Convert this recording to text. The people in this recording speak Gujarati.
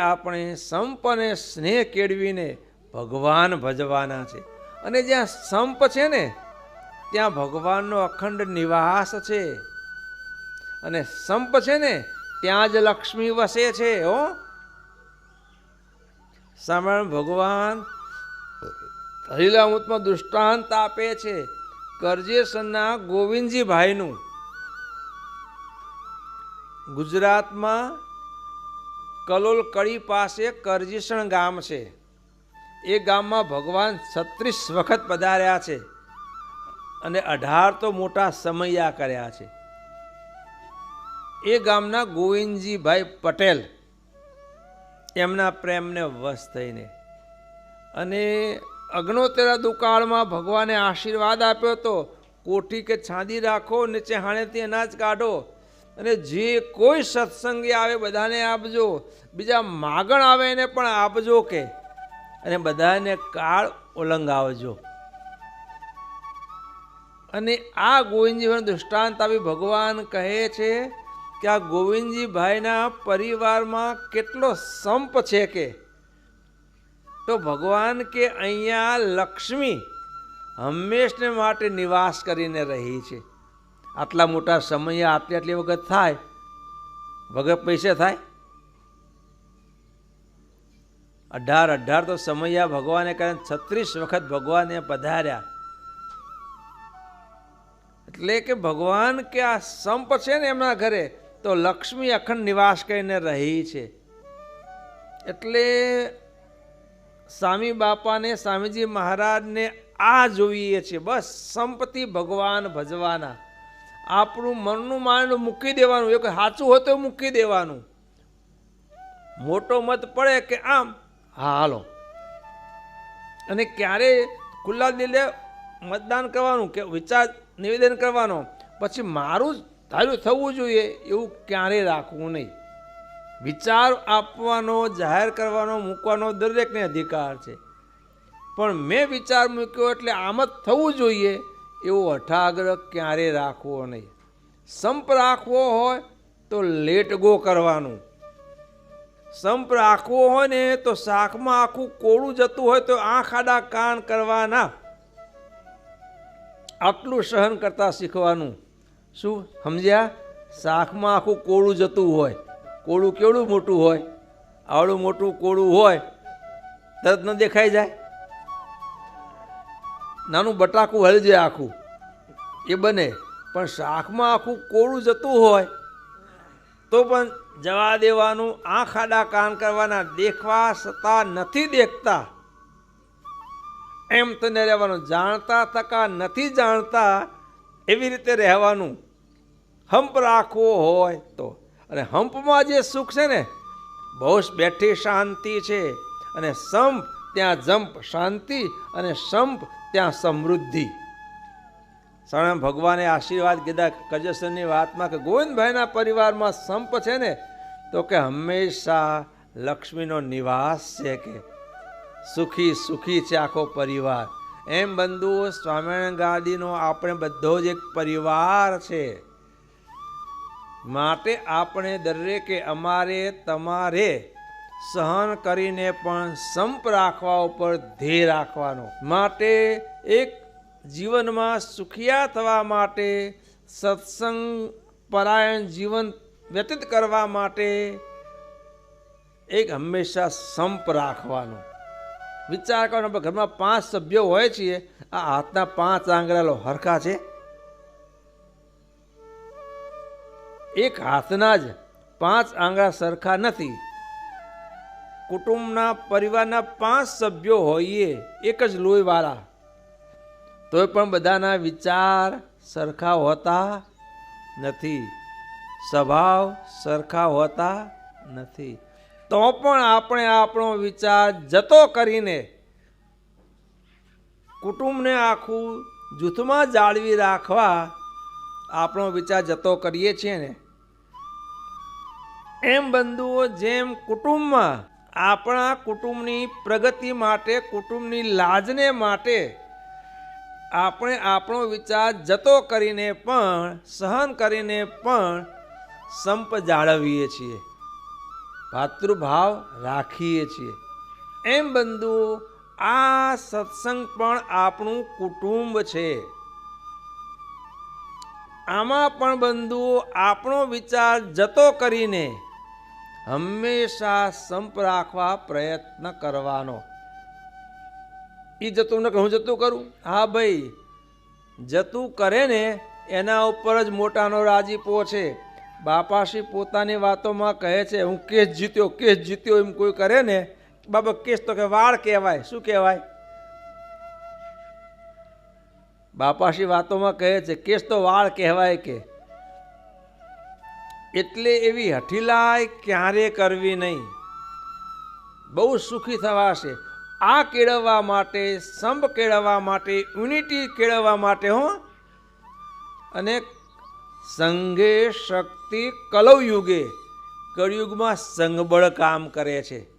આપણે સંપ અને સ્નેહ કેળવીને ભગવાન ભજવાના છે. અને જ્યાં સંપ છે ને ત્યાં ભગવાનનો અખંડ નિવાસ છે. અને સંપ છે ને ત્યાં જ લક્ષ્મી વસે છે. સ્વામિનારાયણ ભગવાન લીલામૃતમાં દૃષ્ટાંત આપે છે કરજેસરના ગોવિંદજી ભાઈનું. ગુજરાતમાં કલોલ કડી પાસે કરજીસણ ગામ છે. એ ગામમાં ભગવાન 36 વખત પધાર્યા છે અને 18 તો મોટા સમૈયા કર્યા છે. એ ગામના ગોવિંદજીભાઈ પટેલ એમના પ્રેમને વશ થઈને અને અગ્નોત્તરા દુકાળમાં ભગવાને આશીર્વાદ આપ્યો હતો, કોઠી કે છાંદી રાખો, નીચે હાણેથી અનાજ કાઢો અને જે કોઈ સત્સંગી આવે બધાને આપજો, બીજા માગણ આવે એને પણ આપજો કે, અને બધાને કાળ ઓલંગાવજો. અને આ ગોવિંદજીભાઈનું દૃષ્ટાંત આપી ભગવાન કહે છે કે આ ગોવિંદજીભાઈના પરિવારમાં કેટલો સંપ છે કે, તો ભગવાન કે અહીંયા લક્ષ્મી હંમેશને માટે નિવાસ કરીને રહી છે. આટલા મોટા સમય આટલી વખત થાય વગર પૈસે થાય? 18 તો સમયા ભગવાને કારણ 36 વખત ભગવાને પધાર્યા. એટલે કે ભગવાન કે આ સંપ છે ને એમના ઘરે તો લક્ષ્મી અખંડ નિવાસ કરીને રહી છે. એટલે સ્વામી બાપાને, સ્વામીજી મહારાજને આ જોઈએ છે. બસ સંપતિ ભગવાન ભજવાના. આપણું મનનું માનનું મૂકી દેવાનું. એ સાચું હોય તો મૂકી દેવાનું. મોટો મત પડે કે આમ હા હાલો, અને ક્યારે ખુલ્લા દિલે મતદાન કરવાનું કે વિચાર નિવેદન કરવાનો, પછી મારું જ ધાર્યું થવું જોઈએ એવું ક્યારેય રાખવું નહીં. વિચાર આપવાનો, જાહેર કરવાનો, મૂકવાનો દરેકને અધિકાર છે, પણ મેં વિચાર મૂક્યો એટલે આમ જ થવું જોઈએ એવો હઠાગ્રહ ક્યારેય રાખવો નહીં. સંપ રાખવો હોય તો લેટ ગો કરવાનું. સંપ રાખવો હોય ને તો શાકમાં આખું કોળું જતું હોય તો આંખ આડા કાન કરવાના. આટલું સહન કરતા શીખવાનું. શું સમજ્યા? શાકમાં આખું કોળું જતું હોય, કોળું કેવડું મોટું હોય, આવડું મોટું કોળું હોય તરત ન દેખાઈ જાય? નાનું બટાકું હળી જાય આખું એ બને, પણ શાકમાં આખું કોળું જતું હોય તો પણ જવા દેવાનું. આંખ આડા કાન કરવાના. દેખવા છતાં નથી દેખતા એમ તને રહેવાનું. જાણતા થકા નથી જાણતા એવી રીતે રહેવાનું. હંપ રાખવો હોય તો. અને હંપમાં જે સુખ છે ને, બહુ બેઠી શાંતિ છે, અને સંપ ત્યાં જંપ શાંતિ, અને સંપ ત્યાં સમૃદ્ધિ. સ્વામિનારાયણ ભગવાને આશીર્વાદ કીધા કરજસરની વાતમાં કે ગોવિંદભાઈના પરિવારમાં સંપ છે ને તો કે હંમેશા લક્ષ્મીનો નિવાસ છે, કે સુખી સુખી છે આખો પરિવાર. એમ બંધુઓ, સ્વામિનારાયણ ગાદીનો આપણે બધો જ એક પરિવાર છે. માટે આપણે દરેકે અમારે તમારે સહન કરીને પણ સંપ રાખવા ઉપર ધ્યેય રાખવાનો. માટે એક જીવનમાં સુખિયા થવા માટે, સત્સંગ પરાયણ જીવન વ્યતીત કરવા માટે એક હંમેશા સંપ રાખવાનો. વિચાર કરવાનો, ઘરમાં 5 સભ્યો હોય છીએ, આ હાથના 5 આંગળા હરખા છે? એક હાથના જ 5 આંગળા સરખા નથી. કુટુંબના પરિવારના 5 સભ્યો હોઈએ એક જ લોહીવાળા, તોય પણ બધાના વિચાર સરખા હોતા નથી, સ્વભાવ સરખા હોતા નથી. તો પણ આપણે આપણો વિચાર જતો કરીને કુટુંબને આખું જૂથમાં જાળવી રાખવા આપણો વિચાર જતો કરીએ છીએ ને. એમ બંધુઓ, જેમ કુટુંબમાં આપણા કુટુંબની પ્રગતિ માટે, કુટુંબની લાજને માટે આપણે આપણો વિચાર જતો કરીને પણ, સહન કરીને પણ સંપ જાળવીએ છીએ. ભાતૃભાવ રાખીએ છીએ. એમ બંધુઓ, આ સત્સંગ પણ આપણું કુટુંબ છે. આમાં પણ બંધુઓ આપણો વિચાર જતો કરીને હંમેશા સંપ રાખવા પ્રયત્ન કરવાનો. એ જતું ને હું જતું કરું, હા ભાઈ, જતું કરે ને એના ઉપર જ મોટાનો રાજીપો છે. બાપાશ્રી પોતાની વાતોમાં કહે છે, હું કેસ જીત્યો એમ કોઈ કરે ને, બાબા કેસ તો કે વાળ કહેવાય. શું કહેવાય? બાપાશ્રી વાતોમાં કહે છે કેસ તો વાળ કહેવાય કે. એટલે એવી હઠીલાય ક્યારે કરવી નહીં. બહુ સુખી થવાશે. આ કેળવવા માટે, સંપ કેળવવા માટે, યુનિટી કેળવવા માટે અને સંઘે શક્તિ કલયુગે, કળયુગમાં સંઘબળ કામ કરે છે.